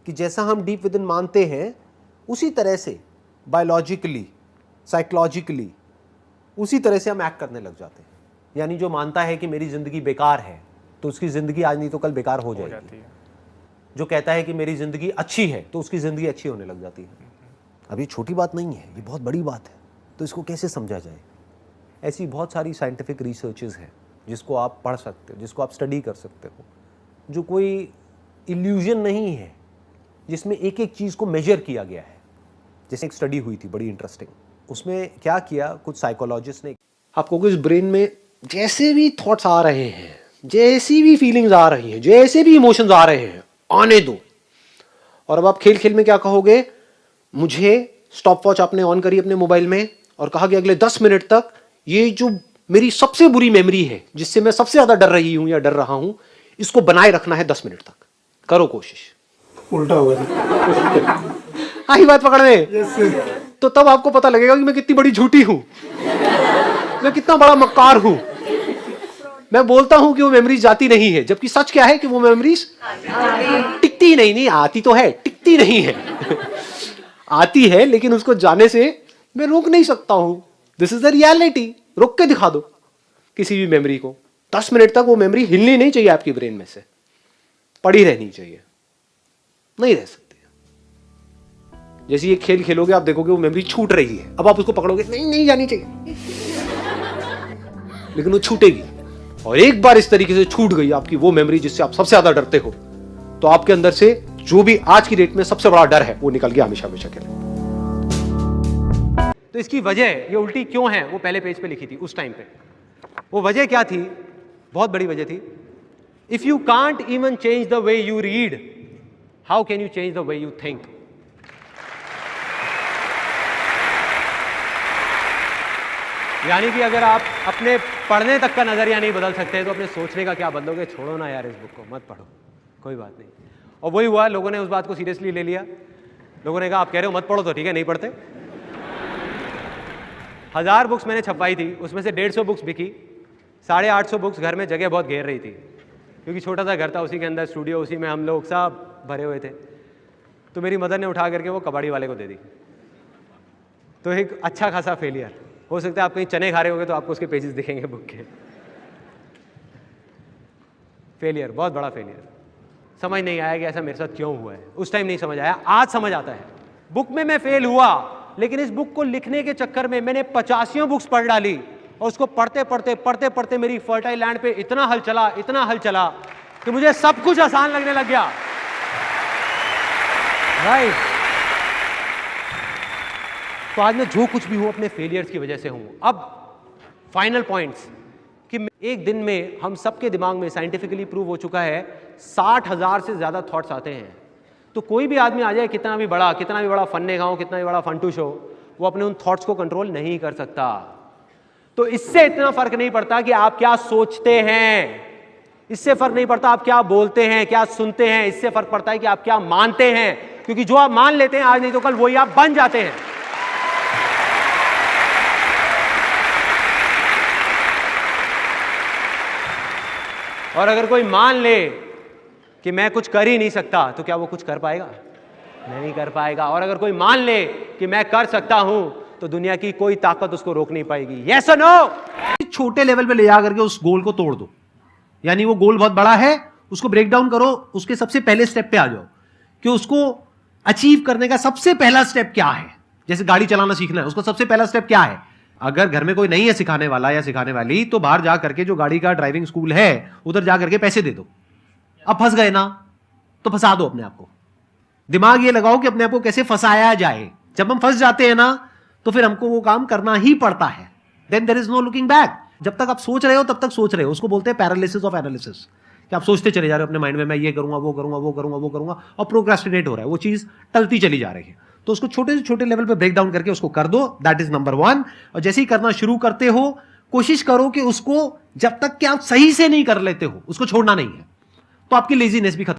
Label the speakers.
Speaker 1: कि जैसा हम डीप विद इन मानते हैं उसी तरह से बायोलॉजिकली, साइकोलॉजिकली उसी तरह से हम एक्ट करने लग जाते हैं। यानी जो मानता है कि मेरी जिंदगी बेकार है तो उसकी जिंदगी आज नहीं तो कल बेकार हो जाएगी। जो कहता है कि मेरी जिंदगी अच्छी है तो उसकी जिंदगी अच्छी होने लग जाती है। अब ये छोटी बात नहीं है, ये बहुत बड़ी बात है। तो इसको कैसे समझा जाए? ऐसी बहुत सारी साइंटिफिक रिसर्चेज हैं जिसको आप पढ़ सकते हो, जिसको आप स्टडी कर सकते हो, जो कोई इल्यूजन नहीं है, जिसमें एक एक चीज़ को मेजर किया गया है। जैसे एक स्टडी हुई थी बड़ी इंटरेस्टिंग, उसमें क्या किया, कुछ साइकोलॉजिस्ट ने आपको इस ब्रेन में जैसे भी थॉट्स आ रहे हैं, जैसी भी फीलिंग्स आ रही हैं, जैसे भी इमोशंस आ रहे हैं, आने दो। और अब आप खेल खेल में क्या कहोगे, मुझे स्टॉप वॉच आपने ऑन करी अपने मोबाइल में और कहा कि अगले 10 मिनट तक ये जो मेरी सबसे बुरी मेमोरी है, जिससे मैं सबसे ज्यादा डर रही हूं या डर रहा हूं, इसको बनाए रखना है 10 मिनट तक। करो कोशिश।
Speaker 2: उल्टा होगा।
Speaker 1: आई बात पकड़ में। तो तब आपको पता लगेगा कि मैं कितनी बड़ी झूठी हूं, मैं कितना बड़ा मक्कार हूं। मैं बोलता हूं कि वो मेमोरीज जाती नहीं है, जबकि सच क्या है कि वो मेमोरीज टिकती नहीं आती तो है, टिकती नहीं है। आती है लेकिन उसको जाने से मैं रोक नहीं सकता हूं। This is the reality. रोक के दिखा दो किसी भी मेमोरी को। 10 मिनट तक वो मेमोरी हिलनी नहीं चाहिए आपकी ब्रेन में से, पड़ी रहनी चाहिए, नहीं रह सकती। जैसे ये खेल खेलोगे आप देखोगे वो मेमोरी छूट रही है, अब आप उसको पकड़ोगे, नहीं नहीं जानी चाहिए, लेकिन वो छूटेगी। और एक बार इस तरीके से छूट गई आपकी वो मेमोरी जिससे आप सबसे ज्यादा डरते हो, तो आपके अंदर से जो भी आज की डेट में सबसे बड़ा डर है वो निकल गया हमेशा हमेशा के लिए। तो इसकी वजह ये उल्टी क्यों है वो पहले पेज पे लिखी थी उस टाइम पे। वो वजह क्या थी? बहुत बड़ी वजह थी। If you can't even change the way you read, how can you change the way you think? यानी कि अगर आप अपने पढ़ने तक का नजरिया नहीं बदल सकते तो अपने सोचने का क्या बदलोगे? छोड़ो ना यार, इस बुक को मत पढ़ो, कोई बात नहीं। और वही हुआ, लोगों ने उस बात को सीरियसली ले लिया। लोगों ने कहा आप कह रहे हो मत पढ़ो तो ठीक है, नहीं पढ़ते। 1000 बुक्स मैंने छपवाई थी, उसमें से 150 बुक्स बिकी। 850 बुक्स घर में जगह बहुत घेर रही थी, क्योंकि छोटा सा घर था, उसी के अंदर स्टूडियो, उसी में हम लोग सब भरे हुए थे। तो मेरी मदर ने उठा करके वो कबाड़ी वाले को दे दी। तो एक अच्छा खासा फेलियर। हो सकता है आप कहीं चने खा रहे होंगे तो आपको उसके पेजेस दिखेंगे बुक के। फेलियर, बहुत बड़ा फेलियर। समझ नहीं आया कि ऐसा मेरे साथ क्यों हुआ है। उस टाइम नहीं समझ आया, आज समझ आता है। बुक में मैं फेल हुआ, लेकिन इस बुक को लिखने के चक्कर में मैंने 85 बुक्स पढ़ डाली, और उसको पढ़ते पढ़ते पढ़ते पढ़ते मेरी फर्टाइल लैंड पे इतना हल चला, इतना हल चला कि मुझे सब कुछ आसान लगने लग गया। राइट। तो आज मैं जो कुछ भी हूं अपने फेलियर्स की वजह से हूं। अब फाइनल पॉइंट्स कि एक दिन में हम सबके दिमाग में साइंटिफिकली प्रूव हो चुका है 60,000 से ज्यादा थॉट्स आते हैं। तो कोई भी आदमी आ जाए, कितना भी बड़ा फन्ने गाँव, कितना भी बड़ा फंटू शो, वो अपने उन थॉट्स को कंट्रोल नहीं कर सकता। तो इससे इतना फर्क नहीं पड़ता कि आप क्या सोचते हैं, इससे फर्क नहीं पड़ता आप क्या बोलते हैं, क्या सुनते हैं, इससे फर्क पड़ता है कि आप क्या मानते हैं। क्योंकि जो आप मान लेते हैं आज नहीं तो कल वही आप बन जाते हैं। और अगर कोई मान ले कि मैं कुछ कर ही नहीं सकता, तो क्या वो कुछ कर पाएगा? नहीं कर पाएगा। और अगर कोई मान ले कि मैं कर सकता हूं, तो दुनिया की कोई ताकत उसको रोक नहीं पाएगी। यस और नो? छोटे लेवल पे ले जा करके उस गोल को तोड़ दो। यानी वो गोल बहुत बड़ा है, उसको ब्रेक डाउन करो, उसके सबसे पहले स्टेप पे आ जाओ कि उसको अचीव करने का सबसे पहला स्टेप क्या है। जैसे गाड़ी चलाना सीखना है, उसका सबसे पहला स्टेप क्या है? अगर घर में कोई नहीं है सिखाने वाला या सिखाने वाली, तो बाहर जा करके जो गाड़ी का ड्राइविंग स्कूल है उधर जा करके पैसे दे दो। अब फंस गए ना, तो फंसा दो अपने आप को। दिमाग ये लगाओ कि अपने आप को कैसे फंसाया जाए। जब हम फंस जाते हैं ना, तो फिर हमको वो काम करना ही पड़ता है। Then there is no looking back. जब तक आप सोच रहे हो तब तक सोच रहे हो, उसको बोलते हैं पैरालिसिस ऑफ एनालिसिस। कि आप सोचते चले जा रहे हो अपने माइंड में, मैं ये करूंगा, वो करूंगा, वो करूंगा, वो करूंगा, और प्रोक्रेस्टिनेट हो रहा है, वो चीज टलती चली जा रही है। तो उसको छोटे से छोटे लेवल पे ब्रेक डाउन करके उसको कर दो। That is number 1। और जैसे ही करना शुरू करते हो, कोशिश करो कि उसको जब तक कि आप सही से नहीं कर लेते हो, उसको छोड़ना नहीं है। तो आपकी लेजीनेस भी खत्म।